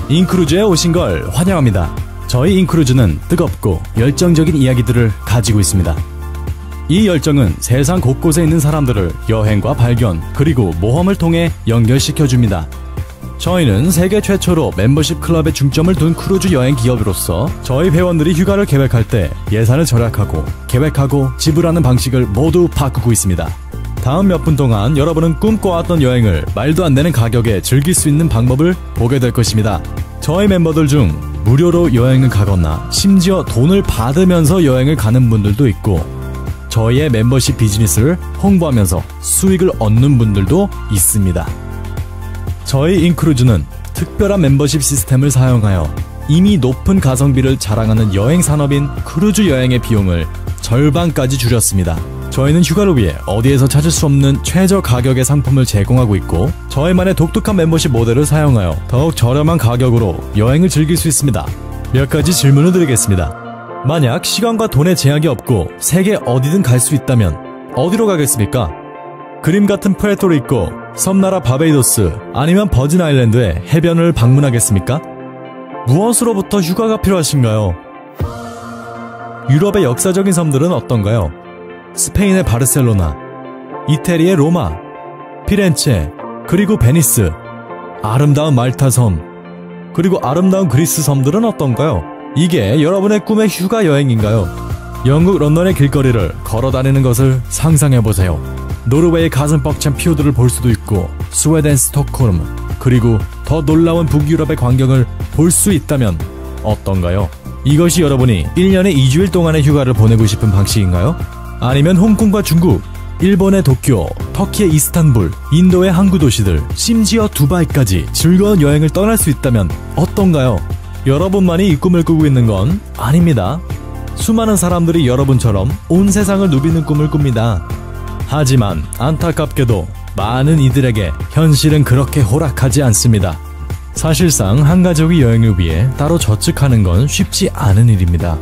인크루즈에 오신 걸 환영합니다. 저희 인크루즈는 뜨겁고 열정적인 이야기들을 가지고 있습니다. 이 열정은 세상 곳곳에 있는 사람들을 여행과 발견 그리고 모험을 통해 연결시켜줍니다. 저희는 세계 최초로 멤버십 클럽에 중점을 둔 크루즈 여행 기업으로서 저희 회원들이 휴가를 계획할 때 예산을 절약하고 계획하고 지불하는 방식을 모두 바꾸고 있습니다. 다음 몇 분 동안 여러분은 꿈꿔왔던 여행을 말도 안 되는 가격에 즐길 수 있는 방법을 보게 될 것입니다. 저희 멤버들 중 무료로 여행을 가거나 심지어 돈을 받으면서 여행을 가는 분들도 있고 저희의 멤버십 비즈니스를 홍보하면서 수익을 얻는 분들도 있습니다. 저희 인크루즈는 특별한 멤버십 시스템을 사용하여 이미 높은 가성비를 자랑하는 여행 산업인 크루즈 여행의 비용을 절반까지 줄였습니다. 저희는 휴가를 위해 어디에서 찾을 수 없는 최저 가격의 상품을 제공하고 있고 저희만의 독특한 멤버십 모델을 사용하여 더욱 저렴한 가격으로 여행을 즐길 수 있습니다. 몇 가지 질문을 드리겠습니다. 만약 시간과 돈의 제약이 없고 세계 어디든 갈 수 있다면 어디로 가겠습니까? 그림 같은 푸에르토리코, 섬나라 바베이도스 아니면 버진 아일랜드의 해변을 방문하겠습니까? 무엇으로부터 휴가가 필요하신가요? 유럽의 역사적인 섬들은 어떤가요? 스페인의 바르셀로나, 이태리의 로마, 피렌체, 그리고 베니스, 아름다운 말타 섬, 그리고 아름다운 그리스 섬들은 어떤가요? 이게 여러분의 꿈의 휴가 여행인가요? 영국 런던의 길거리를 걸어다니는 것을 상상해보세요. 노르웨이의 가슴 벅찬 피오드를 볼 수도 있고 스웨덴 스톡홀m 그리고 더 놀라운 북유럽의 광경을 볼 수 있다면 어떤가요? 이것이 여러분이 1년에 2주일 동안의 휴가를 보내고 싶은 방식인가요? 아니면 홍콩과 중국, 일본의 도쿄, 터키의 이스탄불, 인도의 항구 도시들, 심지어 두바이까지 즐거운 여행을 떠날 수 있다면 어떤가요? 여러분만이 이 꿈을 꾸고 있는 건 아닙니다. 수많은 사람들이 여러분처럼 온 세상을 누비는 꿈을 꿉니다. 하지만 안타깝게도 많은 이들에게 현실은 그렇게 호락하지 않습니다. 사실상 한 가족이 여행을 위해 따로 저축하는 건 쉽지 않은 일입니다.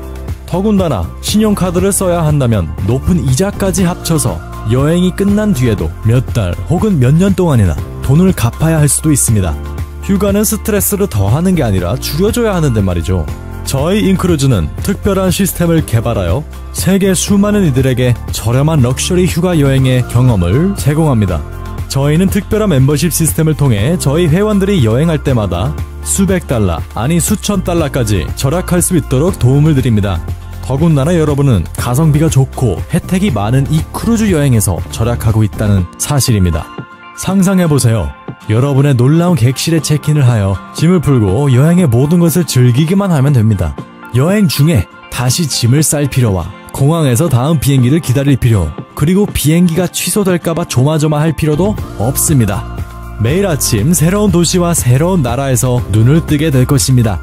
더군다나 신용카드를 써야 한다면 높은 이자까지 합쳐서 여행이 끝난 뒤에도 몇 달 혹은 몇 년 동안이나 돈을 갚아야 할 수도 있습니다. 휴가는 스트레스를 더하는 게 아니라 줄여줘야 하는데 말이죠. 저희 인크루즈는 특별한 시스템을 개발하여 세계 수많은 이들에게 저렴한 럭셔리 휴가 여행의 경험을 제공합니다. 저희는 특별한 멤버십 시스템을 통해 저희 회원들이 여행할 때마다 수백 달러, 아니 수천 달러까지 절약할 수 있도록 도움을 드립니다. 더군다나 여러분은 가성비가 좋고 혜택이 많은 이 크루즈 여행에서 절약하고 있다는 사실입니다. 상상해보세요. 여러분의 놀라운 객실에 체크인을 하여 짐을 풀고 여행의 모든 것을 즐기기만 하면 됩니다. 여행 중에 다시 짐을 쌀 필요와 공항에서 다음 비행기를 기다릴 필요, 그리고 비행기가 취소될까봐 조마조마할 필요도 없습니다. 매일 아침 새로운 도시와 새로운 나라에서 눈을 뜨게 될 것입니다.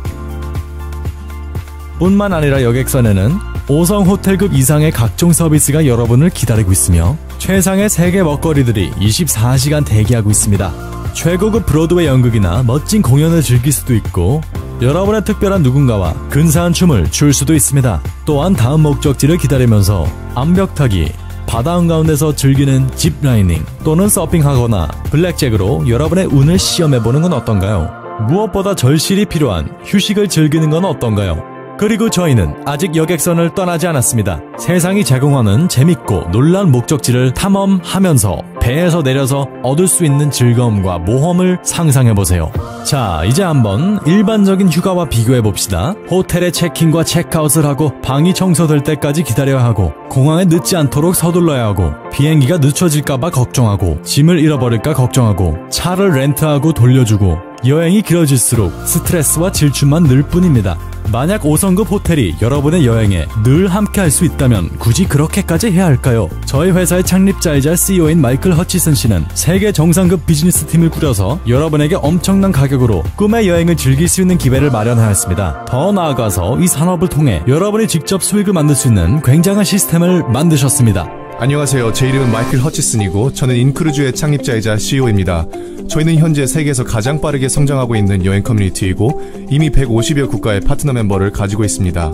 뿐만 아니라 여객선에는 5성 호텔급 이상의 각종 서비스가 여러분을 기다리고 있으며 최상의 세계 먹거리들이 24시간 대기하고 있습니다. 최고급 브로드웨이 연극이나 멋진 공연을 즐길 수도 있고 여러분의 특별한 누군가와 근사한 춤을 출 수도 있습니다. 또한 다음 목적지를 기다리면서 암벽타기, 바다 한가운데서 즐기는 짚라이닝 또는 서핑하거나 블랙잭으로 여러분의 운을 시험해보는 건 어떤가요? 무엇보다 절실히 필요한 휴식을 즐기는 건 어떤가요? 그리고 저희는 아직 여객선을 떠나지 않았습니다. 세상이 제공하는 재밌고 놀라운 목적지를 탐험하면서 배에서 내려서 얻을 수 있는 즐거움과 모험을 상상해보세요. 자, 이제 한번 일반적인 휴가와 비교해봅시다. 호텔에 체크인과 체크아웃을 하고 방이 청소될 때까지 기다려야 하고 공항에 늦지 않도록 서둘러야 하고 비행기가 늦춰질까봐 걱정하고 짐을 잃어버릴까 걱정하고 차를 렌트하고 돌려주고 여행이 길어질수록 스트레스와 질투만 늘 뿐입니다. 만약 5성급 호텔이 여러분의 여행에 늘 함께 할 수 있다면 굳이 그렇게까지 해야 할까요? 저희 회사의 창립자이자 CEO인 마이클 허치슨 씨는 세계 정상급 비즈니스 팀을 꾸려서 여러분에게 엄청난 가격으로 꿈의 여행을 즐길 수 있는 기회를 마련하였습니다. 더 나아가서 이 산업을 통해 여러분이 직접 수익을 만들 수 있는 굉장한 시스템을 만드셨습니다. 안녕하세요. 제 이름은 마이클 허치슨이고 저는 인크루즈의 창립자이자 CEO입니다. 저희는 현재 세계에서 가장 빠르게 성장하고 있는 여행 커뮤니티이고 이미 150여 국가의 파트너 멤버를 가지고 있습니다.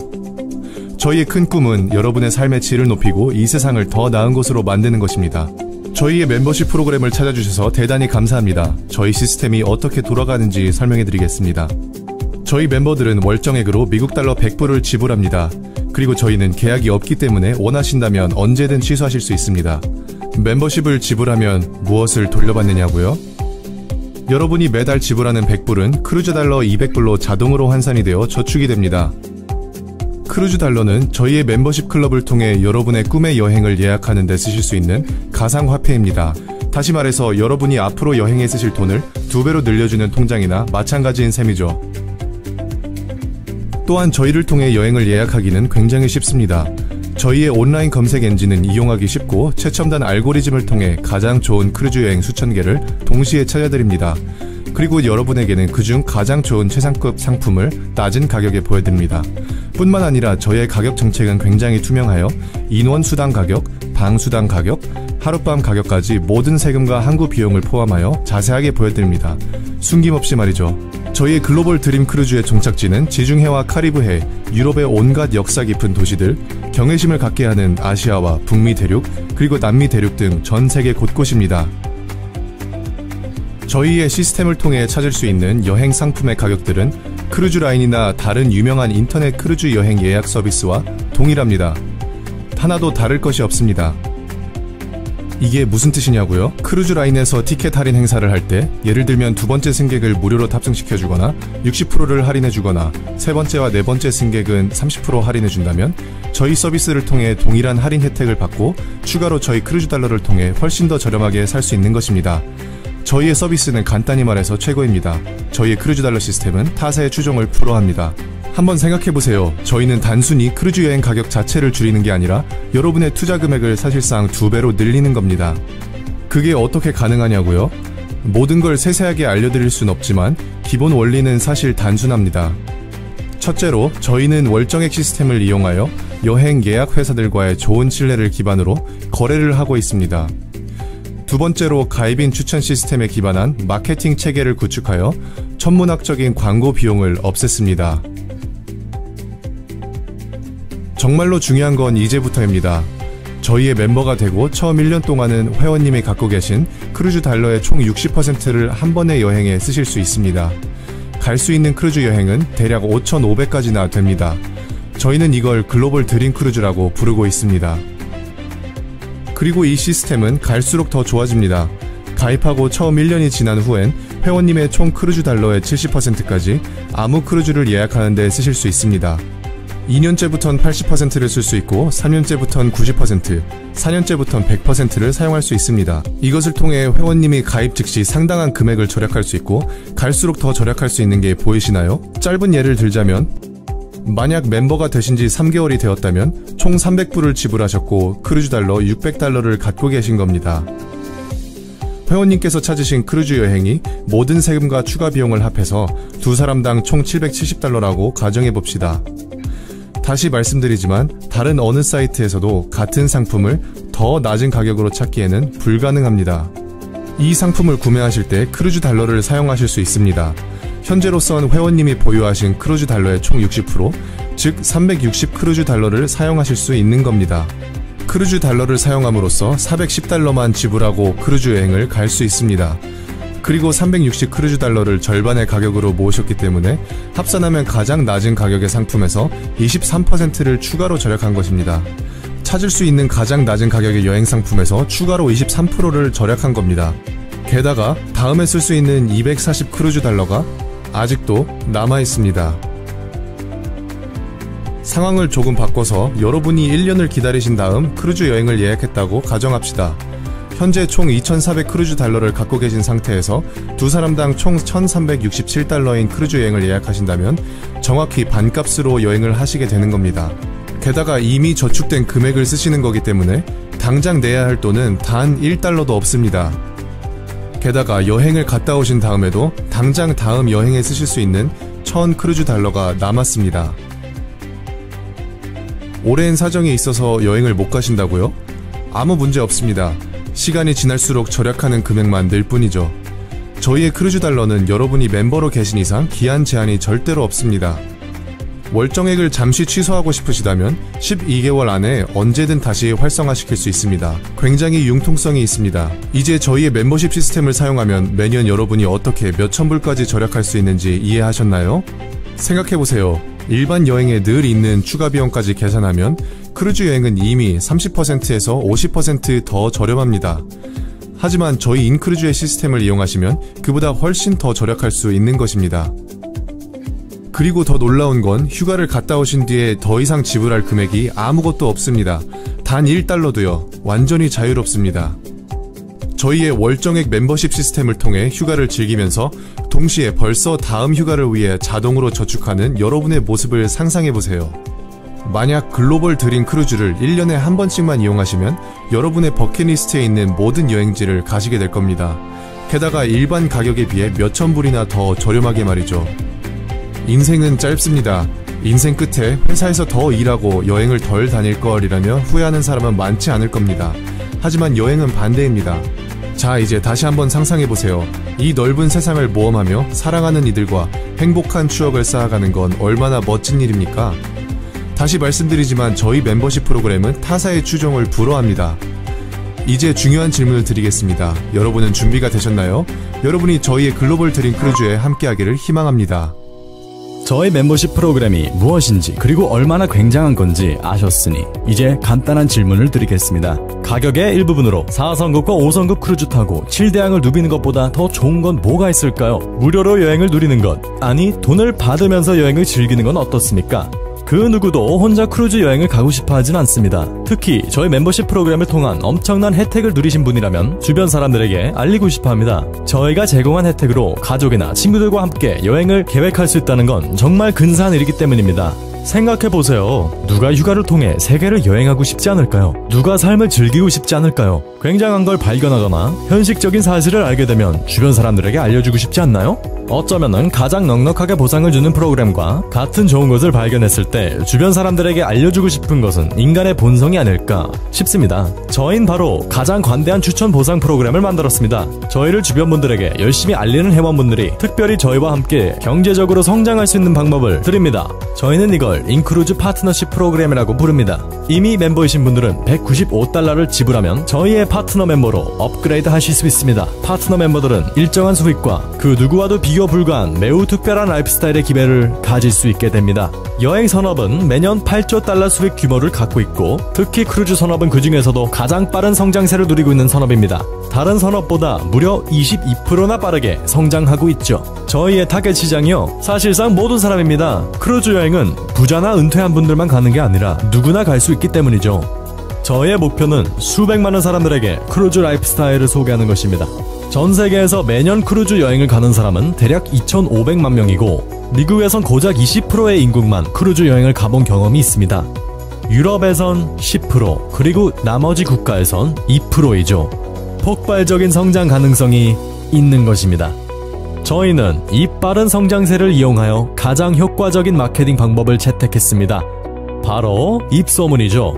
저희의 큰 꿈은 여러분의 삶의 질을 높이고 이 세상을 더 나은 곳으로 만드는 것입니다. 저희의 멤버십 프로그램을 찾아주셔서 대단히 감사합니다. 저희 시스템이 어떻게 돌아가는지 설명해드리겠습니다. 저희 멤버들은 월정액으로 미국 달러 100불을 지불합니다. 그리고 저희는 계약이 없기 때문에 원하신다면 언제든 취소하실 수 있습니다. 멤버십을 지불하면 무엇을 돌려받느냐고요? 여러분이 매달 지불하는 100불은 크루즈 달러 200불로 자동으로 환산이 되어 저축이 됩니다. 크루즈 달러는 저희의 멤버십 클럽을 통해 여러분의 꿈의 여행을 예약하는 데 쓰실 수 있는 가상화폐입니다. 다시 말해서 여러분이 앞으로 여행에 쓰실 돈을 2배로 늘려주는 통장이나 마찬가지인 셈이죠. 또한 저희를 통해 여행을 예약하기는 굉장히 쉽습니다. 저희의 온라인 검색 엔진은 이용하기 쉽고 최첨단 알고리즘을 통해 가장 좋은 크루즈 여행 수천 개를 동시에 찾아드립니다. 그리고 여러분에게는 그중 가장 좋은 최상급 상품을 낮은 가격에 보여드립니다. 뿐만 아니라 저희의 가격 정책은 굉장히 투명하여 인원 수당 가격, 방 수당 가격, 하룻밤 가격까지 모든 세금과 항구 비용을 포함하여 자세하게 보여드립니다. 숨김없이 말이죠. 저희의 글로벌 드림 크루즈의 종착지는 지중해와 카리브해, 유럽의 온갖 역사 깊은 도시들, 경외심을 갖게 하는 아시아와 북미 대륙, 그리고 남미 대륙 등 전 세계 곳곳입니다. 저희의 시스템을 통해 찾을 수 있는 여행 상품의 가격들은 크루즈 라인이나 다른 유명한 인터넷 크루즈 여행 예약 서비스와 동일합니다. 하나도 다를 것이 없습니다. 이게 무슨 뜻이냐고요? 크루즈 라인에서 티켓 할인 행사를 할 때 예를 들면 두 번째 승객을 무료로 탑승시켜주거나 60%를 할인해주거나 세 번째와 네 번째 승객은 30% 할인해준다면 저희 서비스를 통해 동일한 할인 혜택을 받고 추가로 저희 크루즈 달러를 통해 훨씬 더 저렴하게 살 수 있는 것입니다. 저희의 서비스는 간단히 말해서 최고입니다. 저희의 크루즈 달러 시스템은 타사의 추종을 불허합니다. 한번 생각해보세요. 저희는 단순히 크루즈 여행 가격 자체를 줄이는 게 아니라 여러분의 투자 금액을 사실상 2배로 늘리는 겁니다. 그게 어떻게 가능하냐고요? 모든 걸 세세하게 알려드릴 순 없지만 기본 원리는 사실 단순합니다. 첫째로 저희는 월정액 시스템을 이용하여 여행 예약 회사들과의 좋은 신뢰를 기반으로 거래를 하고 있습니다. 두 번째로 가입인 추천 시스템에 기반한 마케팅 체계를 구축하여 천문학적인 광고 비용을 없앴습니다. 정말로 중요한 건 이제부터입니다. 저희의 멤버가 되고 처음 1년 동안은 회원님이 갖고 계신 크루즈 달러의 총 60%를 한 번의 여행에 쓰실 수 있습니다. 갈 수 있는 크루즈 여행은 대략 5,500까지나 됩니다. 저희는 이걸 글로벌 드림 크루즈라고 부르고 있습니다. 그리고 이 시스템은 갈수록 더 좋아집니다. 가입하고 처음 1년이 지난 후엔 회원님의 총 크루즈 달러의 70%까지 아무 크루즈를 예약하는 데 쓰실 수 있습니다. 2년째부턴 80%를 쓸 수 있고 3년째부턴 90%, 4년째부턴 100%를 사용할 수 있습니다. 이것을 통해 회원님이 가입 즉시 상당한 금액을 절약할 수 있고 갈수록 더 절약할 수 있는 게 보이시나요? 짧은 예를 들자면 만약 멤버가 되신 지 3개월이 되었다면 총 300불을 지불하셨고 크루즈 달러 600달러를 갖고 계신 겁니다. 회원님께서 찾으신 크루즈 여행이 모든 세금과 추가 비용을 합해서 두 사람당 총 770달러라고 가정해봅시다. 다시 말씀드리지만 다른 어느 사이트에서도 같은 상품을 더 낮은 가격으로 찾기에는 불가능합니다. 이 상품을 구매하실 때 크루즈 달러를 사용하실 수 있습니다. 현재로선 회원님이 보유하신 크루즈 달러의 총 60%, 즉 360 크루즈 달러를 사용하실 수 있는 겁니다. 크루즈 달러를 사용함으로써 410달러만 지불하고 크루즈 여행을 갈 수 있습니다. 그리고 360 크루즈 달러를 절반의 가격으로 모으셨기 때문에 합산하면 가장 낮은 가격의 상품에서 23%를 추가로 절약한 것입니다. 찾을 수 있는 가장 낮은 가격의 여행 상품에서 추가로 23%를 절약한 겁니다. 게다가 다음에 쓸 수 있는 240 크루즈 달러가 아직도 남아있습니다. 상황을 조금 바꿔서 여러분이 1년을 기다리신 다음 크루즈 여행을 예약했다고 가정합시다. 현재 총 2,400 크루즈 달러를 갖고 계신 상태에서 두 사람당 총 1,367달러인 크루즈 여행을 예약하신다면 정확히 반값으로 여행을 하시게 되는 겁니다. 게다가 이미 저축된 금액을 쓰시는 거기 때문에 당장 내야 할 돈은 단 1달러도 없습니다. 게다가 여행을 갔다 오신 다음에도 당장 다음 여행에 쓰실 수 있는 1,000 크루즈 달러가 남았습니다. 오랜 사정이 있어서 여행을 못 가신다고요? 아무 문제 없습니다. 시간이 지날수록 절약하는 금액만 늘 뿐이죠. 저희의 크루즈 달러는 여러분이 멤버로 계신 이상 기한 제한이 절대로 없습니다. 월정액을 잠시 취소하고 싶으시다면 12개월 안에 언제든 다시 활성화시킬 수 있습니다. 굉장히 융통성이 있습니다. 이제 저희의 멤버십 시스템을 사용하면 매년 여러분이 어떻게 몇천 불까지 절약할 수 있는지 이해하셨나요? 생각해보세요. 일반 여행에 늘 있는 추가 비용까지 계산하면 크루즈 여행은 이미 30%에서 50% 더 저렴합니다. 하지만 저희 인크루즈의 시스템을 이용하시면 그보다 훨씬 더 절약할 수 있는 것입니다. 그리고 더 놀라운 건 휴가를 갔다 오신 뒤에 더 이상 지불할 금액이 아무것도 없습니다. 단 1달러도요. 완전히 자유롭습니다. 저희의 월정액 멤버십 시스템을 통해 휴가를 즐기면서 동시에 벌써 다음 휴가를 위해 자동으로 저축하는 여러분의 모습을 상상해보세요. 만약 글로벌 드림 크루즈를 1년에 한 번씩만 이용하시면 여러분의 버킷리스트에 있는 모든 여행지를 가시게 될 겁니다. 게다가 일반 가격에 비해 몇천 불이나 더 저렴하게 말이죠. 인생은 짧습니다. 인생 끝에 회사에서 더 일하고 여행을 덜 다닐 걸이라며 후회하는 사람은 많지 않을 겁니다. 하지만 여행은 반대입니다. 자, 이제 다시 한번 상상해보세요. 이 넓은 세상을 모험하며 사랑하는 이들과 행복한 추억을 쌓아가는 건 얼마나 멋진 일입니까? 다시 말씀드리지만 저희 멤버십 프로그램은 타사의 추종을 불허합니다. 이제 중요한 질문을 드리겠습니다. 여러분은 준비가 되셨나요? 여러분이 저희의 글로벌 드림 크루즈에 함께하기를 희망합니다. 저희 멤버십 프로그램이 무엇인지 그리고 얼마나 굉장한 건지 아셨으니 이제 간단한 질문을 드리겠습니다. 가격의 일부분으로 4성급과 5성급 크루즈 타고 7대양을 누비는 것보다 더 좋은 건 뭐가 있을까요? 무료로 여행을 누리는 것, 아니 돈을 받으면서 여행을 즐기는 건 어떻습니까? 그 누구도 혼자 크루즈 여행을 가고 싶어 하진 않습니다. 특히 저희 멤버십 프로그램을 통한 엄청난 혜택을 누리신 분이라면 주변 사람들에게 알리고 싶어 합니다. 저희가 제공한 혜택으로 가족이나 친구들과 함께 여행을 계획할 수 있다는 건 정말 근사한 일이기 때문입니다. 생각해보세요. 누가 휴가를 통해 세계를 여행하고 싶지 않을까요? 누가 삶을 즐기고 싶지 않을까요? 굉장한 걸 발견하거나 현실적인 사실을 알게 되면 주변 사람들에게 알려주고 싶지 않나요? 어쩌면은 가장 넉넉하게 보상을 주는 프로그램과 같은 좋은 것을 발견했을 때 주변 사람들에게 알려주고 싶은 것은 인간의 본성이 아닐까 싶습니다. 저희는 바로 가장 관대한 추천 보상 프로그램을 만들었습니다. 저희를 주변 분들에게 열심히 알리는 회원분들이 특별히 저희와 함께 경제적으로 성장할 수 있는 방법을 드립니다. 저희는 이걸 인크루즈 파트너십 프로그램이라고 부릅니다. 이미 멤버이신 분들은 195달러를 지불하면 저희의 파트너 멤버로 업그레이드 하실 수 있습니다. 파트너 멤버들은 일정한 수익과 그 누구와도 비교 불가한 매우 특별한 라이프스타일의 기회를 가질 수 있게 됩니다. 여행 산업은 매년 8조 달러 수익 규모를 갖고 있고 특히 크루즈 산업은 그 중에서도 가장 빠른 성장세를 누리고 있는 산업입니다. 다른 산업보다 무려 22%나 빠르게 성장하고 있죠. 저희의 타겟 시장이요, 사실상 모든 사람입니다. 크루즈 여행은 부자나 은퇴한 분들만 가는 게 아니라 누구나 갈 수 있기 때문이죠. 저희의 목표는 수백만의 사람들에게 크루즈 라이프 스타일을 소개하는 것입니다. 전 세계에서 매년 크루즈 여행을 가는 사람은 대략 2,500만 명이고 미국에선 고작 20%의 인구만 크루즈 여행을 가본 경험이 있습니다. 유럽에선 10%, 그리고 나머지 국가에선 2%이죠. 폭발적인 성장 가능성이 있는 것입니다. 저희는 이 빠른 성장세를 이용하여 가장 효과적인 마케팅 방법을 채택했습니다. 바로 입소문이죠.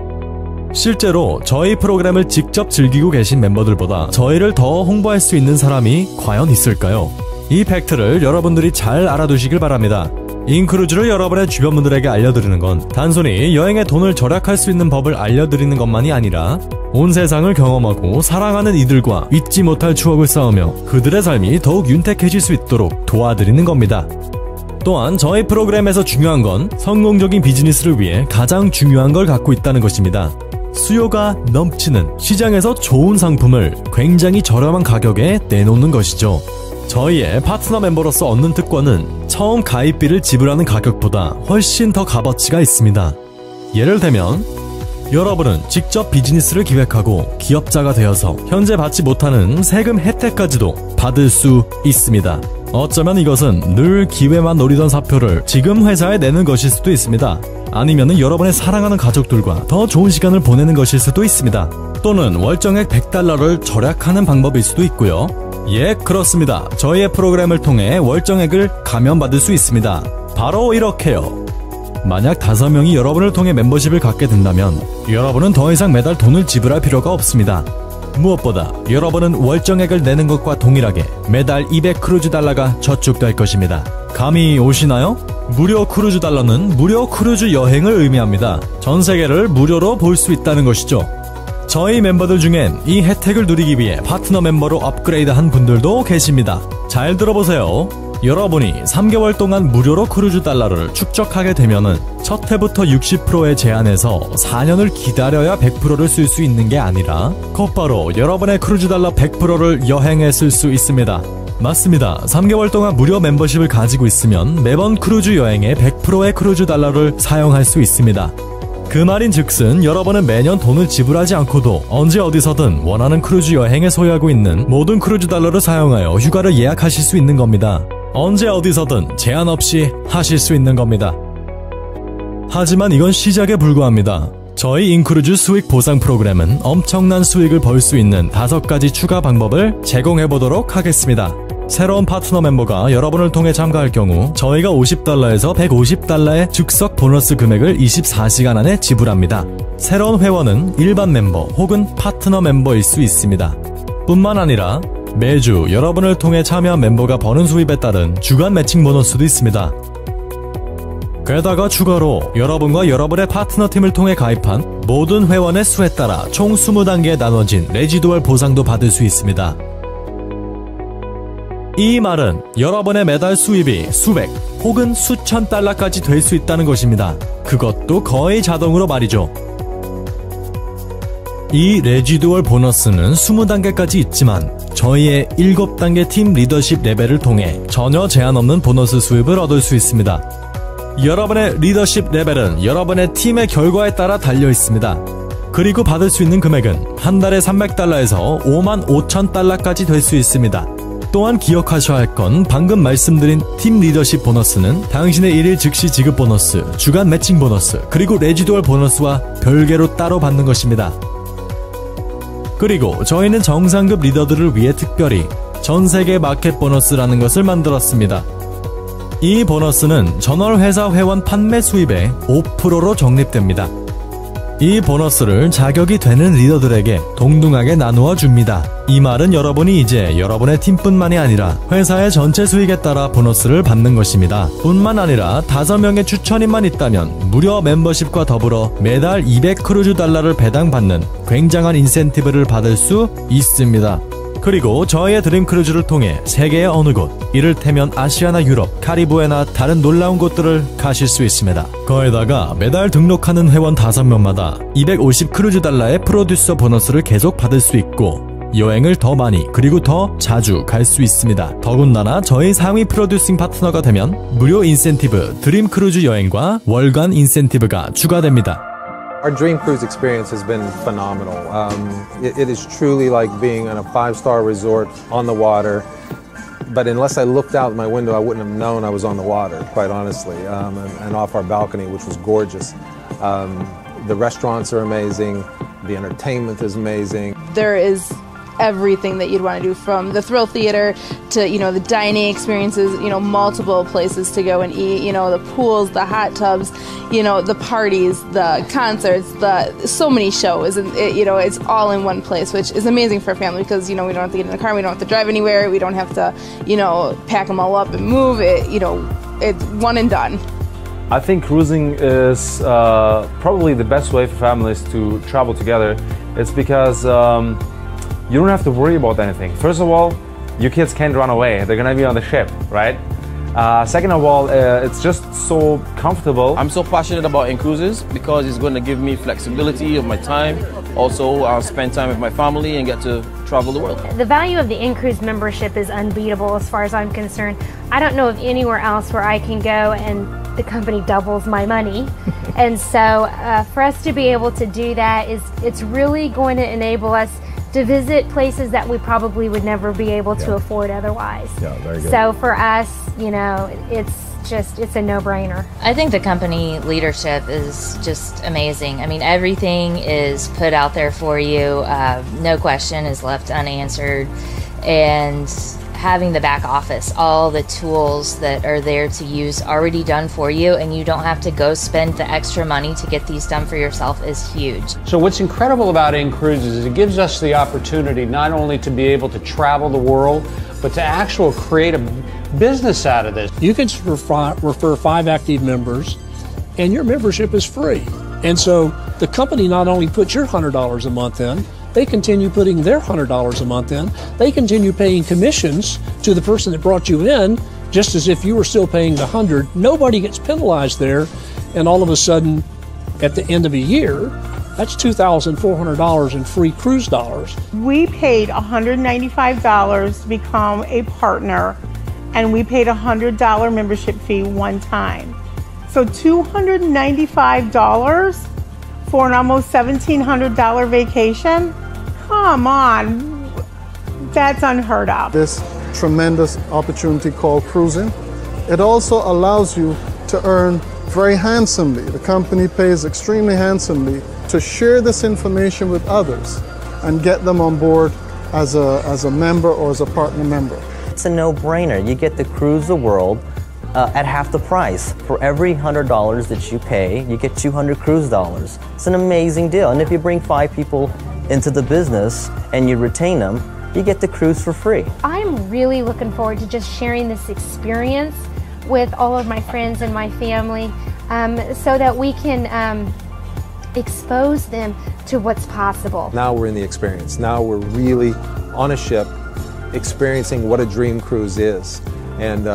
실제로 저희 프로그램을 직접 즐기고 계신 멤버들보다 저희를 더 홍보할 수 있는 사람이 과연 있을까요? 이 팩트를 여러분들이 잘 알아두시길 바랍니다. 인크루즈를 여러분의 주변 분들에게 알려드리는 건 단순히 여행에 돈을 절약할 수 있는 법을 알려드리는 것만이 아니라 온 세상을 경험하고 사랑하는 이들과 잊지 못할 추억을 쌓으며 그들의 삶이 더욱 윤택해질 수 있도록 도와드리는 겁니다. 또한 저희 프로그램에서 중요한 건 성공적인 비즈니스를 위해 가장 중요한 걸 갖고 있다는 것입니다. 수요가 넘치는 시장에서 좋은 상품을 굉장히 저렴한 가격에 내놓는 것이죠. 저희의 파트너 멤버로서 얻는 특권은 처음 가입비를 지불하는 가격보다 훨씬 더 값어치가 있습니다. 예를 들면 여러분은 직접 비즈니스를 기획하고 기업자가 되어서 현재 받지 못하는 세금 혜택까지도 받을 수 있습니다. 어쩌면 이것은 늘 기회만 노리던 사표를 지금 회사에 내는 것일 수도 있습니다. 아니면 여러분의 사랑하는 가족들과 더 좋은 시간을 보내는 것일 수도 있습니다. 또는 월정액 100달러를 절약하는 방법일 수도 있고요. 예, 그렇습니다. 저희의 프로그램을 통해 월정액을 감면받을 수 있습니다. 바로 이렇게요. 만약 5명이 여러분을 통해 멤버십을 갖게 된다면 여러분은 더 이상 매달 돈을 지불할 필요가 없습니다. 무엇보다 여러분은 월정액을 내는 것과 동일하게 매달 200 크루즈 달러가 저축될 것입니다. 감이 오시나요? 무료 크루즈 달러는 무료 크루즈 여행을 의미합니다. 전 세계를 무료로 볼 수 있다는 것이죠. 저희 멤버들 중엔 이 혜택을 누리기 위해 파트너 멤버로 업그레이드한 분들도 계십니다. 잘 들어보세요. 여러분이 3개월 동안 무료로 크루즈 달러를 축적하게 되면은 첫 해부터 60%에 제한해서 4년을 기다려야 100%를 쓸 수 있는 게 아니라 곧바로 여러분의 크루즈 달러 100%를 여행에 쓸 수 있습니다. 맞습니다. 3개월 동안 무료 멤버십을 가지고 있으면 매번 크루즈 여행에 100%의 크루즈 달러를 사용할 수 있습니다. 그 말인즉슨 여러분은 매년 돈을 지불하지 않고도 언제 어디서든 원하는 크루즈 여행에 소유하고 있는 모든 크루즈 달러를 사용하여 휴가를 예약하실 수 있는 겁니다. 언제 어디서든 제한 없이 하실 수 있는 겁니다. 하지만 이건 시작에 불과합니다. 저희 인크루즈 수익 보상 프로그램은 엄청난 수익을 벌 수 있는 5가지 추가 방법을 제공해보도록 하겠습니다. 새로운 파트너 멤버가 여러분을 통해 참가할 경우 저희가 $50에서 $150의 즉석 보너스 금액을 24시간 안에 지불합니다. 새로운 회원은 일반 멤버 혹은 파트너 멤버일 수 있습니다. 뿐만 아니라 매주 여러분을 통해 참여한 멤버가 버는 수입에 따른 주간 매칭 보너스도 있습니다. 게다가 추가로 여러분과 여러분의 파트너팀을 통해 가입한 모든 회원의 수에 따라 총 20단계에 나눠진 레지두얼 보상도 받을 수 있습니다. 이 말은 여러분의 매달 수입이 수백 혹은 수천 달러까지 될 수 있다는 것입니다. 그것도 거의 자동으로 말이죠. 이 레지두얼 보너스는 20단계까지 있지만 저희의 7단계 팀 리더십 레벨을 통해 전혀 제한 없는 보너스 수입을 얻을 수 있습니다. 여러분의 리더십 레벨은 여러분의 팀의 결과에 따라 달려 있습니다. 그리고 받을 수 있는 금액은 한 달에 $300에서 $55,000까지 될 수 있습니다. 또한 기억하셔야 할 건 방금 말씀드린 팀 리더십 보너스는 당신의 1일 즉시 지급 보너스, 주간 매칭 보너스, 그리고 레지두얼 보너스와 별개로 따로 받는 것입니다. 그리고 저희는 정상급 리더들을 위해 특별히 전세계 마켓 보너스라는 것을 만들었습니다. 이 보너스는 전월 회사 회원 판매 수입의 5%로 적립됩니다. 이 보너스를 자격이 되는 리더들에게 동등하게 나누어 줍니다. 이 말은 여러분이 이제 여러분의 팀뿐만이 아니라 회사의 전체 수익에 따라 보너스를 받는 것입니다. 뿐만 아니라 5명의 추천인만 있다면 무료 멤버십과 더불어 매달 200크루즈 달러를 배당받는 굉장한 인센티브를 받을 수 있습니다. 그리고 저희의 드림 크루즈를 통해 세계의 어느 곳, 이를테면 아시아나 유럽, 카리브해나 다른 놀라운 곳들을 가실 수 있습니다. 거기다가 매달 등록하는 회원 5명마다 250크루즈 달러의 프로듀서 보너스를 계속 받을 수 있고 여행을 더 많이 그리고 더 자주 갈 수 있습니다. 더군다나 저희 상위 프로듀싱 파트너가 되면 무료 인센티브 드림 크루즈 여행과 월간 인센티브가 추가됩니다. Our dream cruise experience has been phenomenal. It is truly like being in a 5-star resort on the water. But unless I looked out my window, I wouldn't have known I was on the water, quite honestly, and off our balcony, which was gorgeous. The restaurants are amazing. The entertainment is amazing. There is everything that you'd want to do, from the thrill theater to, you know, the dining experiences, you know, multiple places to go and eat, you know, the pools, the hot tubs, you know, the parties, the concerts, so many shows, and you know, it's all in one place, which is amazing for a family because, you know, we don't have to get in the car, we don't have to drive anywhere, we don't have to, you know, pack them all up and move it, you know, it's one and done. I think cruising is probably the best way for families to travel together. It's because you don't have to worry about anything. First of all, your kids can't run away. They're gonna be on the ship, right? Second of all, it's just so comfortable. I'm so passionate about in-cruises because it's going to give me flexibility of my time. Also, I'll spend time with my family and get to travel the world. The value of the in-cruise membership is unbeatable as far as I'm concerned. I don't know of anywhere else where I can go and the company doubles my money. And so for us to be able to do that, it's really going to enable us to visit places that we probably would never be able to afford otherwise. Yeah, very good. So for us, you know, it's a no-brainer. I think the company leadership is just amazing. I mean, everything is put out there for you. No question is left unanswered. And having the back office, all the tools that are there to use already done for you, and you don't have to go spend the extra money to get these done for yourself is huge. So what's incredible about in-cruises is it gives us the opportunity not only to be able to travel the world, but to actually create a business out of this. You can refer 5 active members and your membership is free. And so the company not only puts your $100 a month in, they continue putting their $100 a month in. They continue paying commissions to the person that brought you in just as if you were still paying the $100. Nobody gets penalized there, and all of a sudden, at the end of a year, that's $2,400 in free cruise dollars. We paid $195 to become a partner, and we paid a $100 membership fee one time. So $295 for an almost $1,700 vacation? Come on, that's unheard of. This tremendous opportunity called cruising, it also allows you to earn very handsomely. The company pays extremely handsomely to share this information with others and get them on board as a member or as a partner member. It's a no-brainer. You get to cruise the world at half the price. For every $100 that you pay, you get 200 cruise dollars. It's an amazing deal. And if you bring 5 people into the business and you retain them, you get to cruise for free. I'm really looking forward to just sharing this experience with all of my friends and my family so that we can expose them to what's possible. Now we're in the experience. Now we're really on a ship experiencing what a dream cruise is. And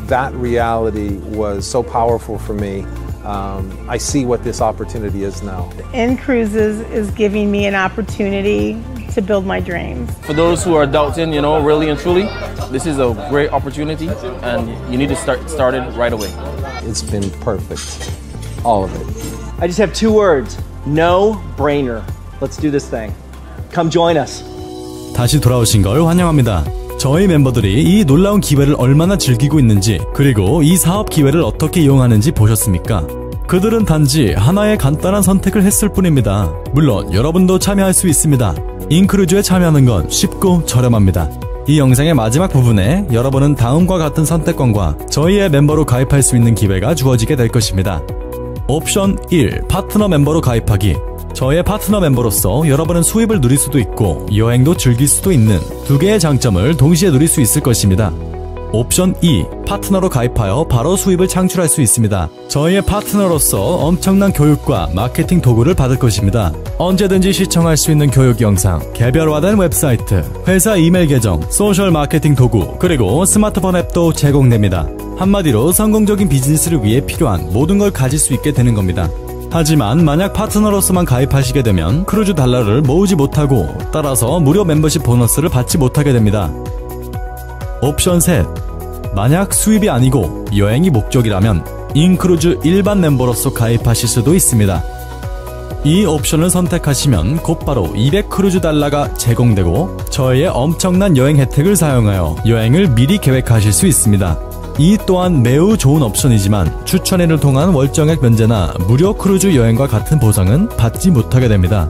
that reality was so powerful for me. I see what this opportunity is now. InCruises is giving me an opportunity to build my dreams. For those who are doubting, you know, really and truly, this is a great opportunity and you need to start started right away. It's been perfect, all of it. I just have 2 words, no brainer. Let's do this thing. Come join us. 다시 돌아오신 걸 환영합니다. 저희 멤버들이 이 놀라운 기회를 얼마나 즐기고 있는지, 그리고 이 사업 기회를 어떻게 이용하는지 보셨습니까? 그들은 단지 하나의 간단한 선택을 했을 뿐입니다. 물론 여러분도 참여할 수 있습니다. 인크루즈에 참여하는 건 쉽고 저렴합니다. 이 영상의 마지막 부분에 여러분은 다음과 같은 선택권과 저희의 멤버로 가입할 수 있는 기회가 주어지게 될 것입니다. 옵션 1. 파트너 멤버로 가입하기. 저의 파트너 멤버로서 여러분은 수입을 누릴 수도 있고 여행도 즐길 수도 있는 2개의 장점을 동시에 누릴 수 있을 것입니다. 옵션 2. 파트너로 가입하여 바로 수입을 창출할 수 있습니다. 저희의 파트너로서 엄청난 교육과 마케팅 도구를 받을 것입니다. 언제든지 시청할 수 있는 교육 영상, 개별화된 웹사이트, 회사 이메일 계정, 소셜 마케팅 도구, 그리고 스마트폰 앱도 제공됩니다. 한마디로 성공적인 비즈니스를 위해 필요한 모든 걸 가질 수 있게 되는 겁니다. 하지만 만약 파트너로서만 가입하시게 되면 크루즈 달러를 모으지 못하고 따라서 무료 멤버십 보너스를 받지 못하게 됩니다. 옵션 셋. 만약 수입이 아니고 여행이 목적이라면 인크루즈 일반 멤버로서 가입하실 수도 있습니다. 이 옵션을 선택하시면 곧바로 200 크루즈 달러가 제공되고 저희의 엄청난 여행 혜택을 사용하여 여행을 미리 계획하실 수 있습니다. 이 또한 매우 좋은 옵션이지만 추천회를 통한 월정액 면제나 무료 크루즈 여행과 같은 보상은 받지 못하게 됩니다.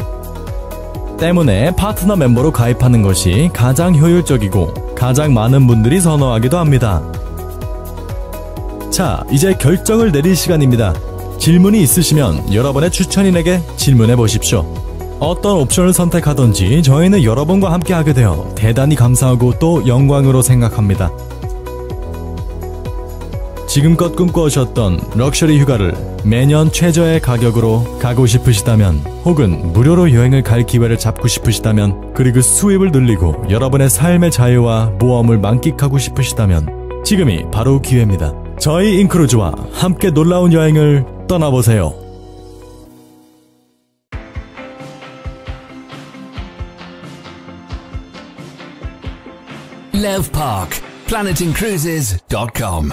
때문에 파트너 멤버로 가입하는 것이 가장 효율적이고 가장 많은 분들이 선호하기도 합니다. 자, 이제 결정을 내릴 시간입니다. 질문이 있으시면 여러분의 추천인에게 질문해 보십시오. 어떤 옵션을 선택하든지 저희는 여러분과 함께 하게 되어 대단히 감사하고 또 영광으로 생각합니다. 지금껏 꿈꿔오셨던 럭셔리 휴가를 매년 최저의 가격으로 가고 싶으시다면, 혹은 무료로 여행을 갈 기회를 잡고 싶으시다면, 그리고 수입을 늘리고 여러분의 삶의 자유와 모험을 만끽하고 싶으시다면 지금이 바로 기회입니다. 저희 인크루즈와 함께 놀라운 여행을 떠나보세요. Lev Park, planetincruises.com